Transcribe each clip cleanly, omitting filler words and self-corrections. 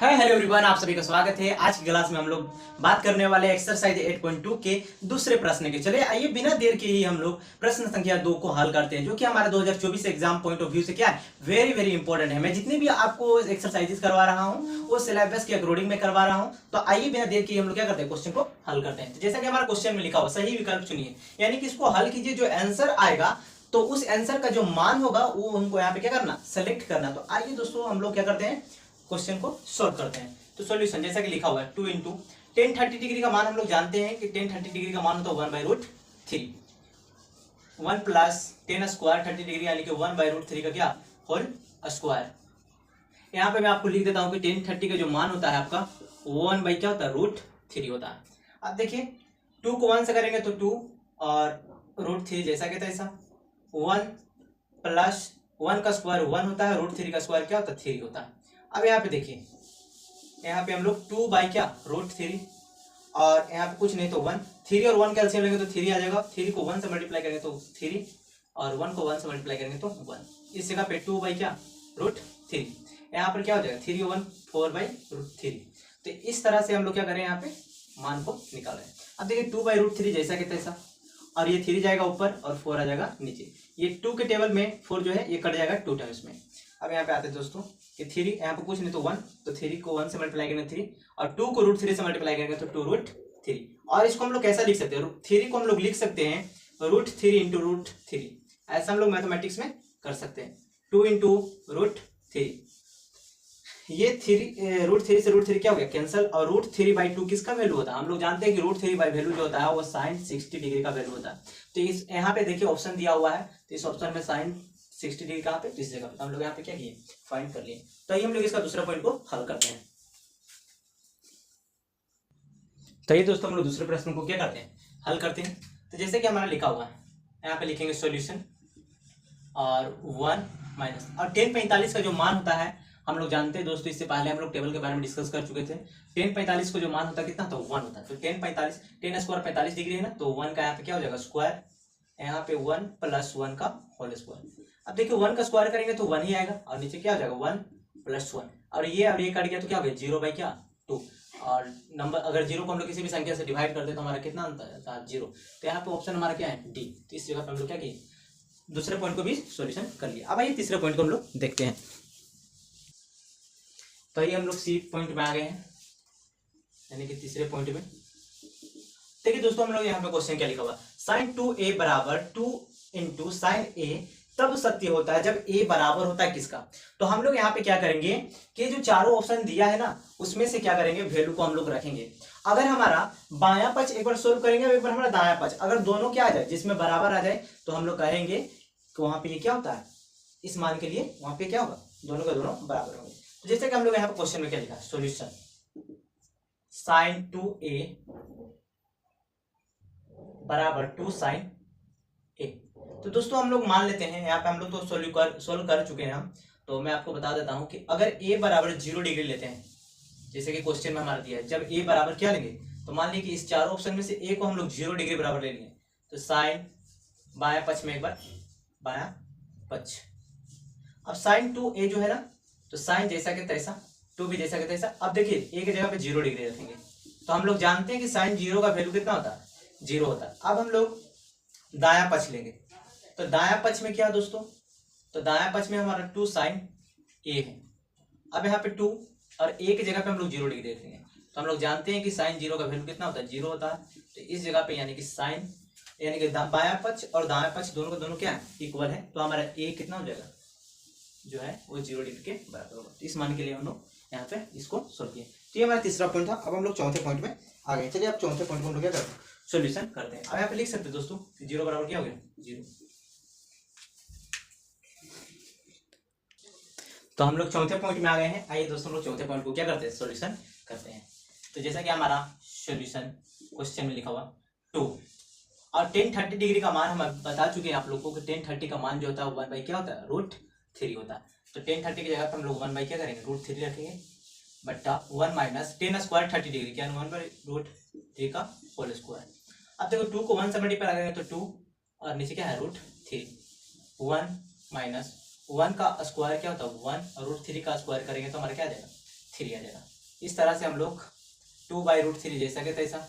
Hi hello everyone, आप सभी का स्वागत है। आज की क्लास में हम लोग बात करने वाले एक्सरसाइज 8.2 के दूसरे प्रश्न के। चलिए आइए बिना देर के ही हम लोग प्रश्न संख्या 2 को हल करते हैं, जो कि हमारा 2024 एग्जाम पॉइंट ऑफ व्यू से क्या है, वेरी वेरी इंपॉर्टेंट है। मैं जितनी भी आपको एक्सरसाइजेस करवा रहा हूँ वो सिलेबस के अकॉर्डिंग में करवा रहा हूँ। तो आइए बिना देर के हम लोग क्या करते हैं, क्वेश्चन को हल करते हैं। तो जैसा कि हमारा क्वेश्चन में लिखा हुआ, सही विकल्प चुनिए, यानी कि इसको हल कीजिए। जो आंसर आएगा तो उस आंसर का जो मान होगा वो उनको यहाँ पे क्या करना, सेलेक्ट करना। तो आइए दोस्तों हम लोग क्या करते हैं, क्वेश्चन को सॉल्व करते हैं। तो सॉल्यूशन जैसा कि लिखा हुआ है 2 इंटू टेन 30 डिग्री का मान हम लोग जानते हैं कि टेन 30 डिग्री का मान होता है 1/√3, 1 प्लस टेन स्क्वायर 30 डिग्री यानी कि 1/√3 का क्या, होल स्क्वायर। यहाँ पे मैं आपको लिख देता हूँ कि टेन 30 का जो मान होता है आपका 1 बाई क्या होता है, √3 होता है। अब देखिए 2 को 1 से करेंगे तो 2 और √3 जैसा कि तैसा, 1 प्लस 1 का स्क्वायर 1 होता है, √3 का स्क्वायर क्या होता है, 3 होता है। अब यहाँ पे देखिए, यहाँ पे हम लोग 2 बाई क्या, √3, और यहाँ पे कुछ नहीं तो 1, 3 और 1 कैल्सियम लेंगे तो 3 आ जाएगा। 3 को 1 से मल्टीप्लाई करेंगे तो 3, और 1 को 1 से मल्टीप्लाई करेंगे तो 1। इस जगह पे 2 बाई क्या, √3, यहाँ पर क्या हो जाएगा 3 1 4/√3। तो इस तरह से हम लोग क्या करें, यहाँ पे मान को निकाल रहे हैं। अब देखिए 2/√3 जैसा कि तैसा, और ये 3 जाएगा ऊपर और 4 आ जाएगा नीचे। ये 2 के टेबल में 4 जो है ये कट जाएगा 2 टाइम्स में। अब यहाँ पे आते हैं दोस्तों कि 3, यहाँ पे कुछ नहीं तो 1, तो 3 को 1 से मल्टीप्लाई करेंगे 3, और 2 को √3 से मल्टीप्लाई करेंगे तो 2√3। और इसको हम लोग कैसा लिख सकते हैं, 3 को हम लोग लिख सकते हैं √3 इंटू √3, ऐसा हम लोग मैथमेटिक्स में कर सकते हैं। 2 इंटू √3, ये 3 √3 से √3 क्या हो गया, कैंसल, और √3/2 किसका वैल्यू होता है, हम लोग जानते हैं कि √3 बाई वैल्यू जो होता है वो sin 60 डिग्री का वैल्यू होता है। तो इस यहाँ पे देखिए ऑप्शन दिया हुआ है, तो इस ऑप्शन में sin 60 डिग्री कहाँ पे, तो इस जगह पे। हम लोग यहाँ पे क्या किए, फाइंड कर लिए। तो आइए हम लोग इसका दूसरा पॉइंट को हल करते हैं। तो ये दोस्तों हम लोग दूसरे प्रश्न को क्या करते हैं, हल करते हैं। तो जैसे कि हमारा लिखा हुआ है, यहाँ पे लिखेंगे सॉल्यूशन, और 1 माइनस, और 1045 का जो मान होता है हम लोग जानते हैं दोस्तों, इससे पहले हम लोग टेबल के बारे में डिस्कस कर चुके थे। 1045 को जो मान होता है कितना, तो 1 होता है। तो 1045, 10 स्क्वायर 45 डिग्री है ना, तो 1 का यहाँ पे क्या हो जाएगा, स्क्वायर, यहाँ पे 1 प्लस 1 का होल स्क्वायर। अब देखिए 1 का स्क्वायर करेंगे तो 1 ही आएगा, और नीचे क्या हो जाएगा 1 प्लस 1, और ये कट गया तो क्या हो गया 0 बाई क्या 2। और नंबर अगर 0 को हम लोग किसी भी संख्या से डिवाइड करते तो हमारा कितना अंतर था, 0। तो यहाँ पे ऑप्शन हमारा क्या है, डी। तो इस जगह पे हम लोग क्या किए, दूसरे पॉइंट को भी सॉल्यूशन कर लिया। अब आइए तीसरे पॉइंट को हम लोग देखते हैं। तो ये हम लोग सी पॉइंट में आ गए हैं, यानी कि तीसरे पॉइंट में। देखिए दोस्तों हम लोग यहाँ पे क्वेश्चन क्या लिखा हुआ, sin 2a बराबर 2 इंटू साइन ए तब सत्य होता है जब a बराबर होता है किसका। तो हम लोग यहाँ पे क्या करेंगे कि जो चारों ऑप्शन दिया है ना, उसमें से क्या करेंगे, वैल्यू को हम लोग रखेंगे। अगर हमारा बायां पक्ष एक बार सोल्व करेंगे, एक बार हमारा दायां पक्ष, अगर दोनों क्या आ जाए, जिसमें बराबर आ जाए, तो हम लोग कहेंगे कि वहां पे ये क्या होता है, इस मान के लिए वहां पे क्या होगा, दोनों का दोनों बराबर होंगे। तो जैसे कि हम लोग यहाँ पे क्वेश्चन में क्या लिखा है, सॉल्यूशन sin 2a बराबर 2 sin a। तो दोस्तों हम लोग मान लेते हैं, यहाँ पे हम लोग तो सोल्व कर चुके हैं हम। तो मैं आपको बता देता हूं कि अगर a बराबर 0 डिग्री लेते हैं, जैसे कि क्वेश्चन में हमारा दिया है, जब a बराबर क्या लेंगे, तो मान लीजिए कि इस चारों ऑप्शन में से a को हम लोग 0 डिग्री बराबर ले लिए, तो साइन बायां पक्ष में एक बार बायां पक्ष। अब sin 2a जो है ना, तो साइन जैसा कि तैसा, 2 भी जैसा कि तैसा। अब देखिए a की जगह पे 0 डिग्री रखेंगे, तो हम लोग जानते हैं कि साइन 0 का वैल्यू कितना होता है, 0 होता है। अब हम लोग दायां पक्ष लेंगे, तो दायां पक्ष में क्या है दोस्तों, तो दायां पक्ष में हमारा 2 sin a है। अब यहाँ पे 2 और a की जगह पे हम लोग 0 डिग्री रखेंगे, तो हम लोग जानते हैं कि साइन 0 का वैल्यू कितना होता है, 0 होता है। तो इस जगह पे यानी कि साइन, यानी कि बायां पक्ष और दायां पक्ष दोनों का दोनों क्या है, इक्वल है। तो हमारा a कितना हो जाएगा, जो है वो 0 डिग्री के बराबर होगा। तो इस मान के लिए हम लोग यहाँ पे इसको सोल्व किए। तो ये हमारा तीसरा पॉइंट था। अब हम लोग चौथे पॉइंट में आ गए। चलिए अब चौथे पॉइंट को हम लोग क्या करते हैं, सॉल्यूशन करते हैं। अब यहाँ पे लिख सकते हैं दोस्तों 0 बराबर क्या हो गया, 0। तो हम लोग चौथे पॉइंट में आ गए हैं। आइए दोस्तों हम लोग चौथे पॉइंट को क्या करते हैं, सॉल्यूशन करते हैं। तो जैसा कि हमारा सॉल्यूशन क्वेश्चन में लिखा हुआ 2 और 10 30 डिग्री का मान हम बता चुके हैं आप लोगों को कि 10 30 का मान जो होता है 1 बाई क्या होता है, √3 होता है। तो 10 30 की जगह पर हम लोग 1 बाई क्या करेंगे, √3 रखेंगे, बट्टा 1 माइनस 10 स्क्वायर 30 डिग्री क्या, 1/√3 का होल स्क्वायर। अब देखो 2 को 1 से मल्टीप्लाई करेंगे तो 2, और नीचे क्या है √3, 1 माइनस 1 का स्क्वायर क्या होता है 1, और √3 का स्क्वायर करेंगे तो हमारा क्या आ जाएगा 3 आ जाएगा। इस तरह से हम लोग 2/√3 जैसा कि तैसा।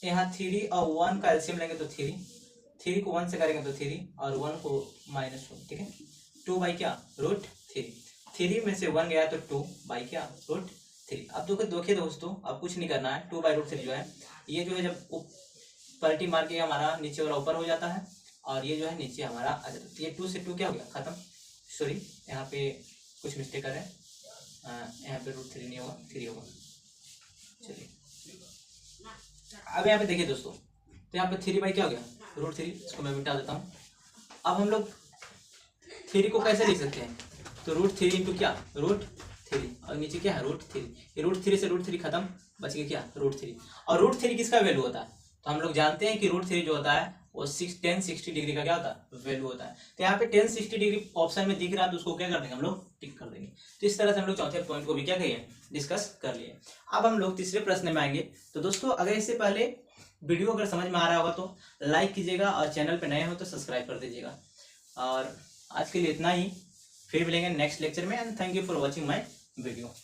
यहाँ 3 और 1 का एलसीएम लेंगे तो 3 को 1 से करेंगे तो 3 और 1 को -1, ठीक है। 2/√3, 3 में से 1 गया तो 2/√3। अब देखिए दोस्तों, अब कुछ नहीं करना है। 2/√3 जो है ये जो है जब पलटी मार के हमारा नीचे वाला ऊपर हो जाता है और ये जो है नीचे हमारा आ जाता है। ये 2 से 2 क्या हो गया, खत्म। सॉरी, यहाँ पे कुछ मिस्टेक कर रहे हैं, यहाँ पे √3 नहीं होगा, 3 होगा। चलिए अब यहाँ पे देखिए दोस्तों, तो यहाँ पे 3 क्या हो गया, √3। इसको मैं मिटा देता हूँ। अब हम लोग 3 को कैसे लिख सकते हैं, तो √3 इंटू क्या, √3 और नीचे क्या है √3। ये √3 से √3 खत्म, बच गया क्या, √3। और √3 किसका वैल्यू होता है, तो हम लोग जानते हैं कि √3 जो होता है वो 1060 डिग्री का क्या होता है, वैल्यू होता है। तो यहाँ पे 1060 डिग्री ऑप्शन में दिख रहा है, तो उसको क्या कर देंगे हम लोग, टिक कर देंगे। तो इस तरह से हम लोग चौथे पॉइंट को भी क्या किए, डिस्कस कर लिए। अब हम लोग तीसरे प्रश्न में आएंगे। तो दोस्तों, अगर इससे पहले वीडियो अगर समझ में आ रहा होगा तो लाइक कीजिएगा और चैनल पे नए हो तो सब्सक्राइब कर दीजिएगा। और आज के लिए इतना ही, फिर मिलेंगे नेक्स्ट लेक्चर में। And thank you for watching my video.